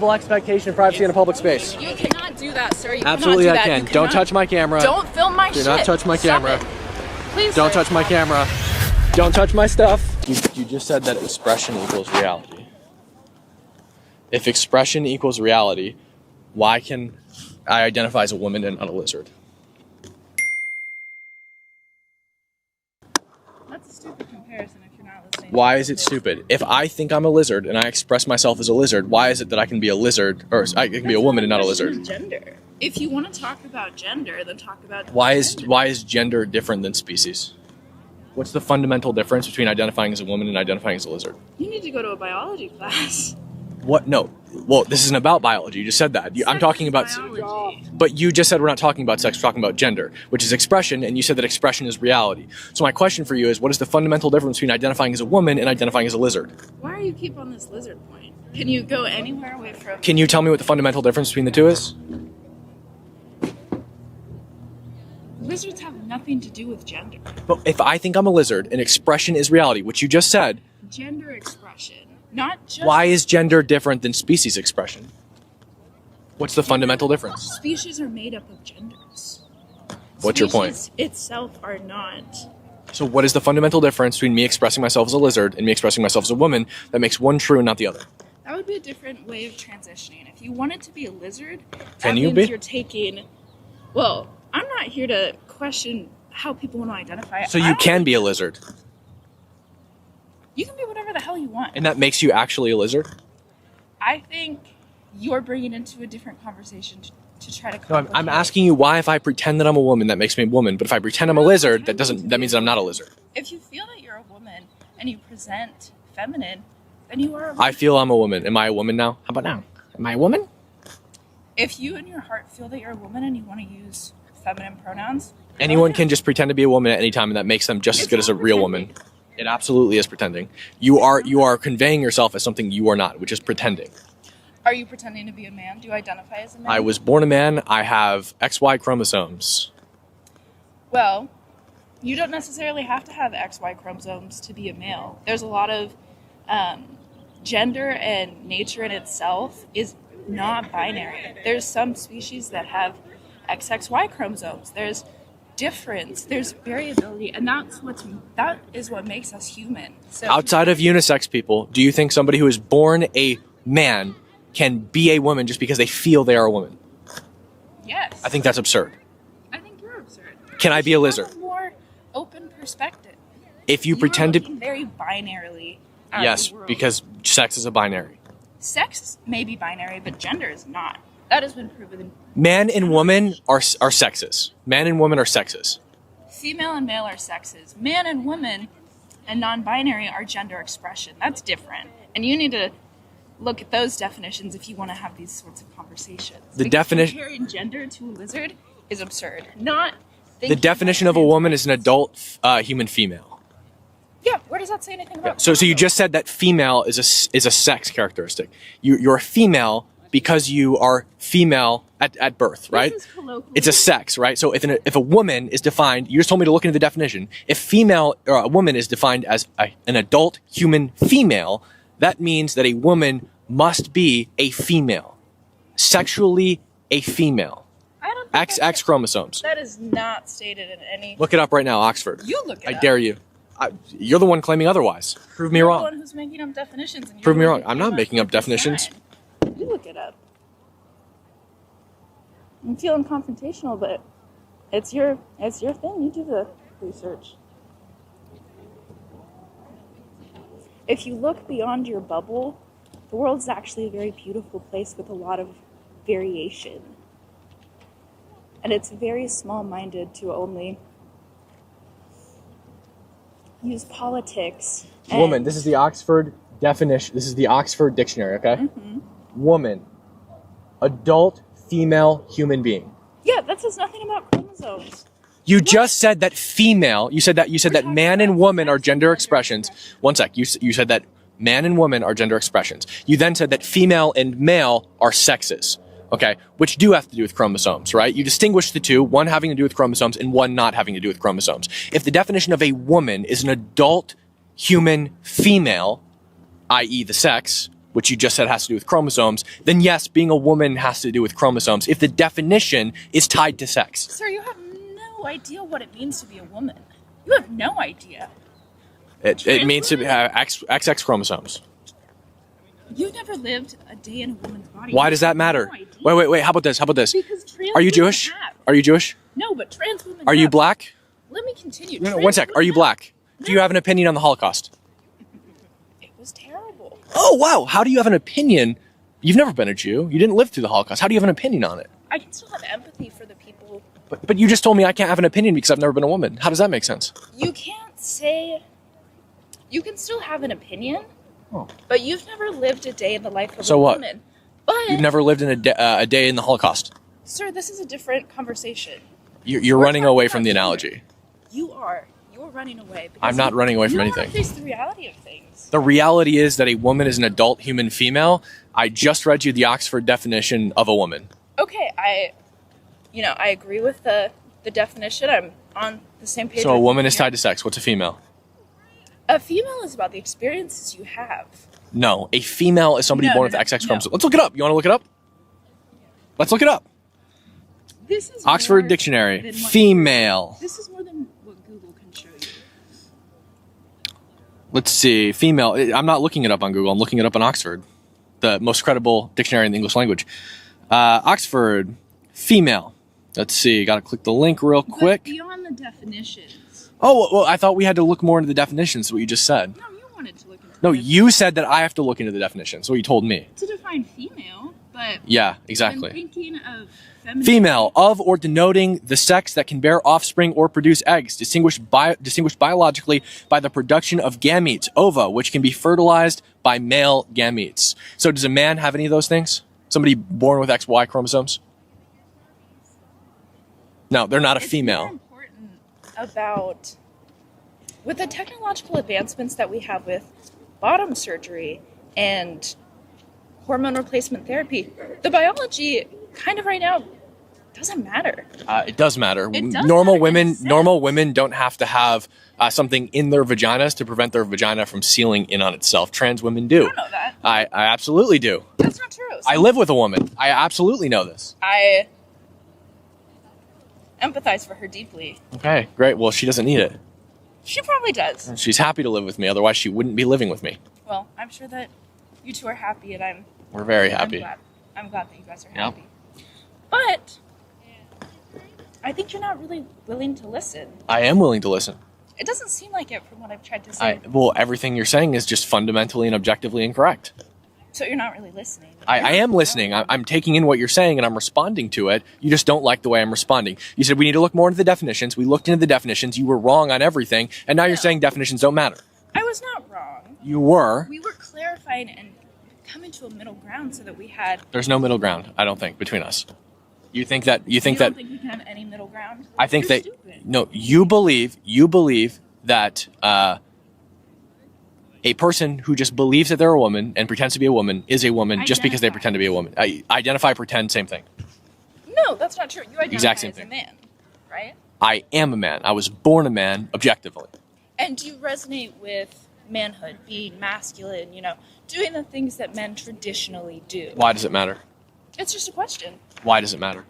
Expectation of privacy in a public space. You cannot do that, sir. You Absolutely, cannot I do can. That. Don't touch my camera. Don't film my shit. Do not touch my camera. Please. Don't touch my camera. Don't touch my stuff. You just said that expression equals reality. If expression equals reality, why can I identify as a woman and not a lizard? That's a stupid comparison if you're not listening. Why is it stupid? If I think I'm a lizard and I express myself as a lizard, why is it that I can be a lizard, or I can be a woman and not a lizard? Gender. If you want to talk about gender, then talk about Why gender. is gender different than species? What's the fundamental difference between identifying as a woman and identifying as a lizard? You need to go to a biology class. What? No. Well, this isn't about biology. You just said that. I'm talking about... biology. But you just said we're not talking about sex, we're talking about gender, which is expression, and you said that expression is reality. So my question for you is, what is the fundamental difference between identifying as a woman and identifying as a lizard? Why are you keep on this lizard point? Can you go anywhere away from... Can you tell me what the fundamental difference between the two is? Lizards have nothing to do with gender. But if I think I'm a lizard and expression is reality, which you just said... Gender expression, not just... Why is gender different than species expression? What's the fundamental difference? Species are made up of genders. What's your point? Species itself are not. So what is the fundamental difference between me expressing myself as a lizard and me expressing myself as a woman that makes one true and not the other? That would be a different way of transitioning. If you wanted to be a lizard, Can that you means be? you're taking... Well, I'm not here to question how people want to identify. So you can be a lizard, You can be whatever the hell you want. and that makes you actually a lizard? I think you're bringing into a different conversation to try to No, complicate. I'm asking you why if I pretend that I'm a woman, that makes me a woman, but if I pretend I'm a lizard, that means that I'm not a lizard. If you feel that you're a woman and you present feminine, then you are a woman. I feel I'm a woman. Am I a woman now? How about now? Am I a woman? If you in your heart feel that you're a woman and you want to use feminine pronouns, Anyone can just pretend to be a woman at any time, and that makes them just as good as a real woman. It absolutely is pretending. You are conveying yourself as something you are not, which is pretending. Are you pretending to be a man? Do you identify as a man? I was born a man. I have XY chromosomes. Well, you don't necessarily have to have XY chromosomes to be a male. There's a lot of gender, and nature in itself is not binary. There's some species that have XXY chromosomes. There's difference, there's variability, and that is what makes us human. So Outside of unisex people, do you think somebody who is born a man can be a woman just because they feel they are a woman? yes, I think that's absurd. I think you're absurd. Can I be a lizard? Have a more open perspective. If you are pretend to... looking very binarily at Yes, the world. because sex is a binary. Sex may be binary, but gender is not. That has been proven. Man and woman are sexes. Man and woman are sexes. Female and male are sexes. Man and woman and non-binary are gender expression. That's different. And you need to look at those definitions if you want to have these sorts of conversations. The Because definition... comparing gender to a lizard is absurd. Not The definition of a woman is an adult human female. Yeah, where does that say anything about? So you just said that female is a sex characteristic. You're a female because you are female at birth, right? This is colloquial. It's a sex, right? So if a woman is defined, you just told me to look into the definition. If female or a woman is defined as an adult human female, that means that a woman must be a female, sexually a female. I don't think XX chromosomes. that is not stated in any. Look it up right now, Oxford. You look it I up. dare you. You're the one claiming otherwise. Prove me You're wrong. the one who's making up definitions. And you're Prove me the wrong. one who I'm not came making up with this definitions. sign. You look it up. I'm feeling confrontational, but it's your thing. You do the research. If you look beyond your bubble, the world's actually a very beautiful place with a lot of variation. And it's very small-minded to only use politics. and- Woman. This is the Oxford definition. This is the Oxford dictionary, okay? Mhm. Woman. Adult female human being. Yeah, that says nothing about chromosomes. You just said that female, you said that man and woman are gender expressions. One sec. You said that man and woman are gender expressions. You then said that female and male are sexes. Okay, which do have to do with chromosomes, right? You distinguish the two, one having to do with chromosomes and one not having to do with chromosomes. If the definition of a woman is an adult human female, i.e. the sex, which you just said has to do with chromosomes, then yes, being a woman has to do with chromosomes if the definition is tied to sex. Sir, you have no idea what it means to be a woman. You have no idea. It means to have XX chromosomes. You never lived a day in a woman's body. Why does that matter? Wait. How about this? Because trans Are you women Jewish? have. Are you Jewish? No, but trans women Are you have. black? Let me continue. No, Trans one sec. Are you women have. black? Do you have an opinion on the Holocaust? It was terrible. Oh, wow. How do you have an opinion? You've never been a Jew. You didn't live through the Holocaust. How do you have an opinion on it? I can still have empathy for the people. But you just told me I can't have an opinion because I've never been a woman. How does that make sense? You can't say... You can still have an opinion, Oh. but you've never lived a day in the life of So a what? woman. But, You've never lived in a day in the Holocaust. sir, this is a different conversation. You're We're running talking away about from the gender. analogy. You are. You're running away. because I'm not running away from you anything. don't want to face the reality of things. The reality is that a woman is an adult human female. I just read you the Oxford definition of a woman. Okay, I agree with the definition. I'm on the same page. So a with woman you is here. tied to sex. What's a female? A female is about the experiences you have. No, a female is somebody No, born no, with XX no. chromosomes. Let's look it up. You want to look it up? Let's look it up. This is Oxford more Dictionary. than what- Female. This is more than what Google can show you. Let's see. Female. I'm not looking it up on Google. I'm looking it up on Oxford, the most credible dictionary in the English language. Oxford. Female. Let's see. Got to click the link real quick. But beyond the definitions. Oh, well, I thought we had to look more into the definitions. What you just said. No, you wanted to look into No, the you said that I have to look into the definitions. What you told me. to define female, but Yeah, when exactly. thinking of feminine, Female, of or denoting the sex that can bear offspring or produce eggs, distinguished biologically by the production of gametes, ova, which can be fertilized by male gametes. So does a man have any of those things? Somebody born with XY chromosomes? No, they're not a it's female. more important about with the technological advancements that we have with bottom surgery and hormone replacement therapy, the biology kind of right now doesn't matter. It does matter. It does normal matter in a normal sense. women don't have to have something in their vaginas to prevent their vagina from sealing in on itself. Trans women do. I don't know that. I absolutely do. That's not true. I live with a woman. I absolutely know this. I empathize for her deeply. Okay, great. Well, she doesn't need it. She probably does. She's happy to live with me. Otherwise, she wouldn't be living with me. Well, I'm sure that you two are happy, and We're very happy. I'm glad that you guys are Yep. happy. But I think you're not really willing to listen. I am willing to listen. It doesn't seem like it from what I've tried to say. Well, everything you're saying is just fundamentally and objectively incorrect. So you're not really listening. I am listening. I'm taking in what you're saying and I'm responding to it. You just don't like the way I'm responding. You said we need to look more into the definitions. We looked into the definitions. You were wrong on everything. And now you're No. saying definitions don't matter. I was not wrong. You were. We were clarifying and coming to a middle ground so that we had. There's no middle ground, I don't think, between us. You think that You don't think we can have any middle ground? I think You're that stupid. no, you believe that a person who just believes that they're a woman and pretends to be a woman is a woman just because they Identify. pretend to be a woman. Identify, pretend, same thing. No, that's not true. You identify Exact same as thing. a man, right? I am a man. I was born a man, objectively. And you resonate with manhood, being masculine, doing the things that men traditionally do. Why does it matter? It's just a question. Why does it matter?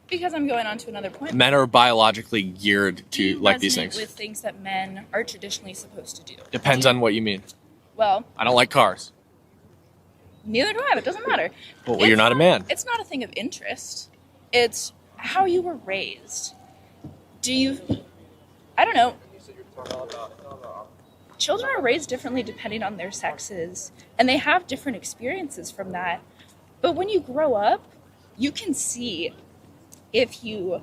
Because I'm going on to another point. Men are biologically geared Do to you like these resonate things. with things that men are traditionally supposed to do? Depends on what you mean. Well, I don't like cars. neither do I. It doesn't matter. Well, you're not a man. It's not a thing of interest. It's how you were raised. I don't know. Children are raised differently depending on their sexes, and they have different experiences from that. But when you grow up, you can see if you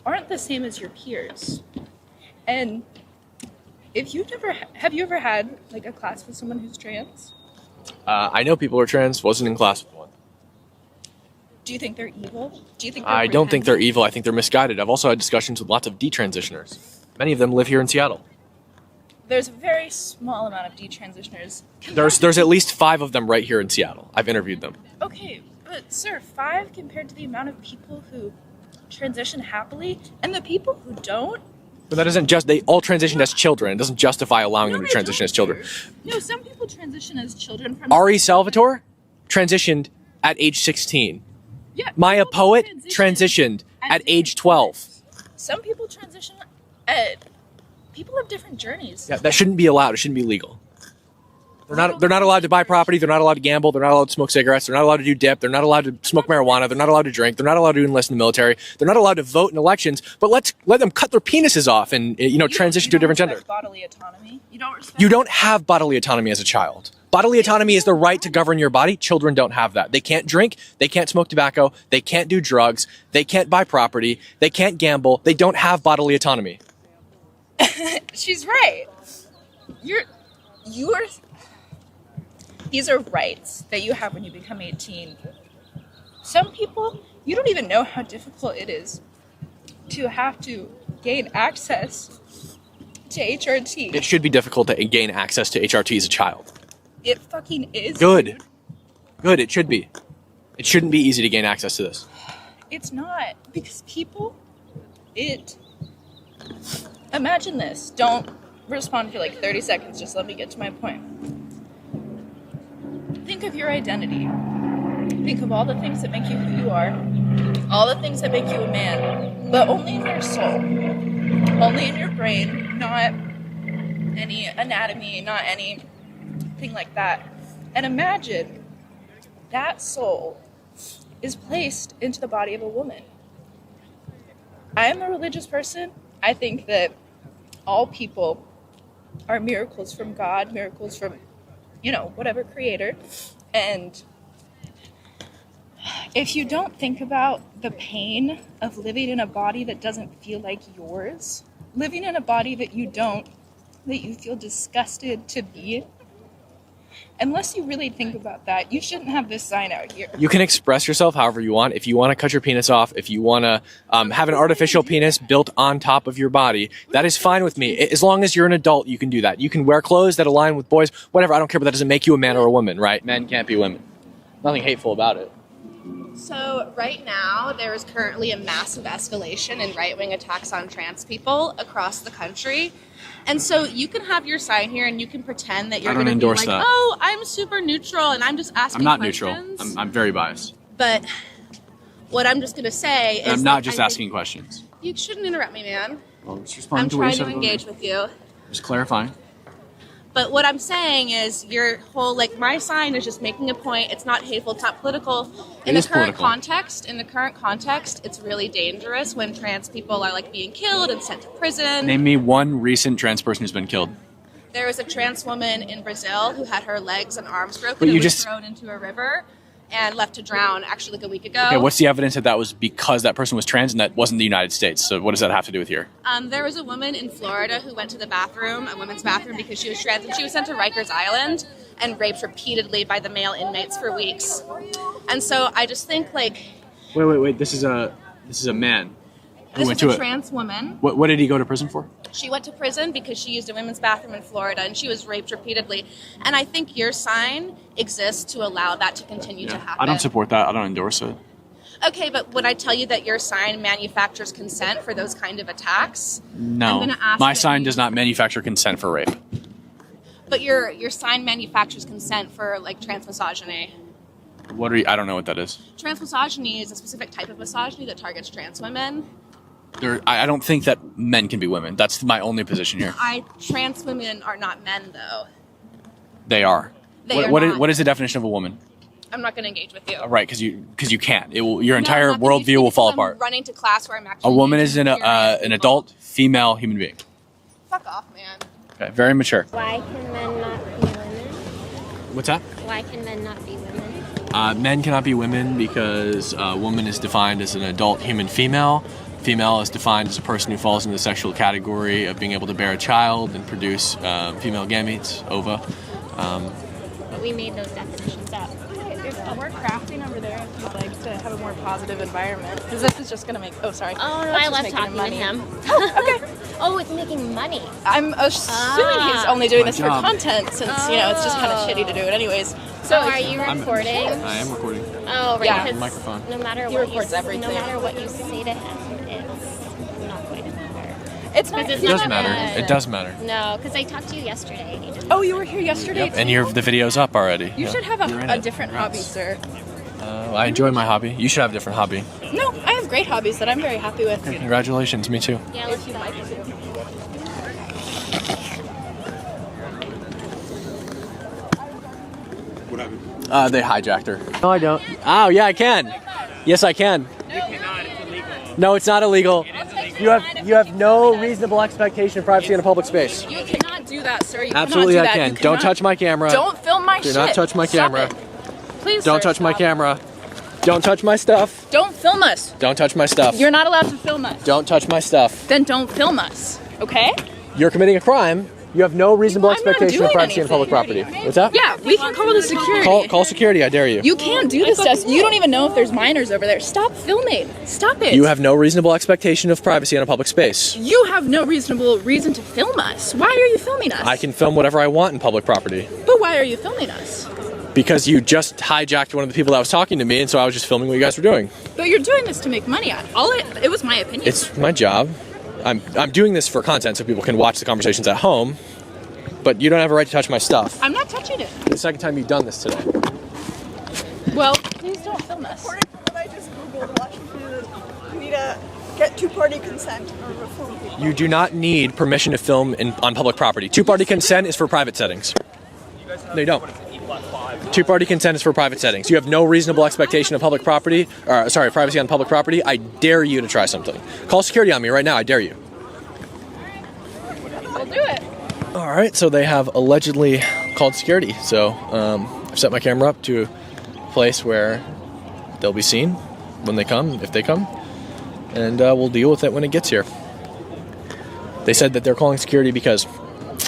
aren't the same as your peers. And if have you ever had like a class with someone who's trans? I know people who are trans. Wasn't in class with one. Do you think they're evil? Do you think they're I don't think they're pretending? evil. I think they're misguided. I've also had discussions with lots of detransitioners. Many of them live here in Seattle. There's a very small amount of detransitioners. There's at least 5 of them right here in Seattle. I've interviewed them. Okay, but sir, 5 compared to the amount of people who transition happily, and the people who don't, But that doesn't they all transitioned as children. It doesn't justify allowing them to transition as children. No, some people transition as children from... Ari Salvatore transitioned at age 16. Yeah, Maya people Poet transitioned at age 12. Some people transition at... People have different journeys. Yeah, that shouldn't be allowed. It shouldn't be legal. They're not allowed to buy property. They're not allowed to gamble. They're not allowed to smoke cigarettes. They're not allowed to do dip. They're not allowed to smoke marijuana. They're not allowed to drink. They're not allowed to enlist in the military. They're not allowed to vote in elections. But let them cut their penises off and transition to a different gender. Bodily autonomy. You don't have bodily autonomy as a child. Bodily autonomy is the right to govern your body. Children don't have that. They can't drink. They can't smoke tobacco. They can't do drugs. They can't buy property. They can't gamble. They don't have bodily autonomy. She's right. You're These are rights that you have when you become 18. Some people, you don't even know how difficult it is to have to gain access to HRT. It should be difficult to gain access to HRT as a child. It fucking is. Good. Dude. Good, it should be. It shouldn't be easy to gain access to this. It's not. Because imagine this. Don't respond for like 30 seconds. Just let me get to my point. Think of your identity. Think of all the things that make you who you are. All the things that make you a man. But only in your soul. Only in your brain. Not any anatomy. Not anything like that. And imagine that soul is placed into the body of a woman. I am a religious person. I think that all people are miracles from God, miracles from, whatever creator. And if you don't think about the pain of living in a body that doesn't feel like yours, living in a body that you feel disgusted to be, unless you really think about that, you shouldn't have this sign out here. You can express yourself however you want. If you want to cut your penis off, if you want to have an artificial penis built on top of your body, that is fine with me. As long as you're an adult, you can do that. You can wear clothes that align with boys, whatever, I don't care, but that doesn't make you a man or a woman, right? Men can't be women. Nothing hateful about it. So right now, there is currently a massive escalation in right-wing attacks on trans people across the country. And so you can have your sign here and you can pretend that you're going to be like, that. Oh, I'm super neutral and I'm just asking questions. I'm not neutral. I'm very biased. But what I'm just going to say is I'm not just asking questions. You shouldn't interrupt me, man. Well, just responding I'm to what you trying said to engage with you. Just clarifying. But what I'm saying is your whole, my sign is just making a point. It's not hateful. It's not political. In the current context, it's really dangerous when trans people are, being killed and sent to prison. Name me one recent trans person who's been killed. There was a trans woman in Brazil who had her legs and arms broken but and was thrown into a river and left to drown, actually, a week ago. Okay, what's the evidence that was because that person was trans and that wasn't the United States? So what does that have to do with here? There was a woman in Florida who went to the bathroom, a women's bathroom, because she was trans, and she was sent to Rikers Island and raped repeatedly by the male inmates for weeks. And so I just think, Wait. This is a man. This is a trans woman. What did he go to prison for? She went to prison because she used a women's bathroom in Florida and she was raped repeatedly. And I think your sign exists to allow that to continue to happen. I don't support that. I don't endorse it. Okay, but would I tell you that your sign manufactures consent for those kind of attacks? No. My sign does not manufacture consent for rape. But your sign manufactures consent for trans misogyny. I don't know what that is. Trans misogyny is a specific type of misogyny that targets trans women. I don't think that men can be women. That's my only position here. Trans women are not men, though. They are. What is the definition of a woman? I'm not going to engage with you. Right, because you can't. Your entire worldview will fall apart. I'm running to class where I'm actually. A woman is an adult female human being. Fuck off, man. Okay, very mature. Why can men not be women? What's that? Why can men not be women? Men cannot be women because a woman is defined as an adult human female. Female is defined as a person who falls into the sexual category of being able to bear a child and produce female gametes, ova. But we made those definitions up. There's more crafting over there if you'd like to have a more positive environment. Because this is just going to make... Oh, sorry. Oh, no, I love talking to him. Okay. Oh, it's making money. I'm assuming he's only doing this for content since, it's just kind of shitty to do it anyways. So are you recording? I am recording. Oh, right. Yeah. Because Microphone. No matter He records everything. No matter what you say to him, it's not going to matter. It's not. 'Cause it's It does not matter. bad. It does matter. No, because I talked to you yesterday. Oh, you were here yesterday. And the video's up already. You Yeah. should have You're in a it. different hobby, sir. I enjoy my hobby. You should have a different hobby. No, I have great hobbies that I'm very happy with. Congratulations, me too. Yeah, let's go. What happened? They hijacked her. No, I don't. Oh, yeah, I can. Yes, I can. No, it's not illegal. You have no reasonable expectation of privacy in a public space. You cannot do that, sir. You Absolutely, cannot I do that. can. You Don't cannot- touch my camera. Don't film my Do shit. not touch my Stop camera. it. Please, Don't sir, touch my stop. camera. Don't touch my stuff. Don't film us. Don't touch my stuff. You're not allowed to film us. Don't touch my stuff. Then don't film us. Okay? You're committing a crime. You have no reasonable I'm not expectation of doing privacy in public property. anything. What's that? Yeah, we can call the security. Call security, I dare you. You can't do this stuff. You don't even know if there's minors over there. Stop filming. Stop it. You have no reasonable expectation of privacy in a public space. You have no reasonable reason to film us. Why are you filming us? I can film whatever I want in public property. But why are you filming us? Because you just hijacked one of the people that was talking to me, and so I was just filming what you guys were doing. But you're doing this to make money. It was my opinion. It's my job. I'm doing this for content so people can watch the conversations at home, but you don't have a right to touch my stuff. I'm not touching it. The second time you've done this today. Well, please don't film us. According to what I just Googled, Washington, you need to get two-party consent in order to film people. You do not need permission to film on public property. Two-party consent is for private settings. No, you don't. Two-party consent is for private settings. You have no reasonable expectation of public property, or sorry, privacy on public property. I dare you to try something. Call security on me right now. I dare you. We'll do it. All right, so they have allegedly called security. So I've set my camera up to a place where they'll be seen when they come, if they come, and we'll deal with it when it gets here. They said that they're calling security because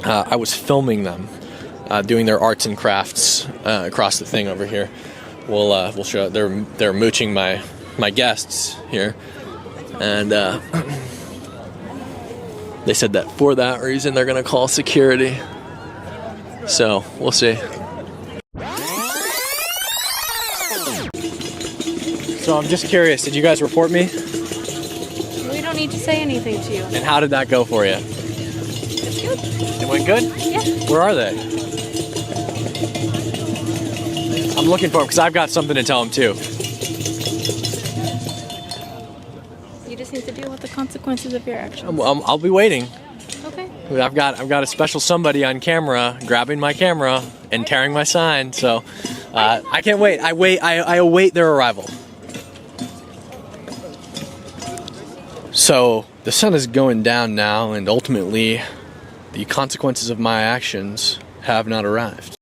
I was filming them doing their arts and crafts across the thing over here. We'll show. They're mooching my guests here, and they said that for that reason they're gonna call security. So we'll see. So I'm just curious. Did you guys report me? We don't need to say anything to you. And how did that go for you? It's good. It went good? Yeah. Where are they? I'm looking for them because I've got something to tell them too. You just need to deal with the consequences of your actions. I'll be waiting. Okay. I've got a special somebody on camera grabbing my camera and tearing my sign. So I can't wait. I await their arrival. So the sun is going down now, and ultimately, the consequences of my actions have not arrived.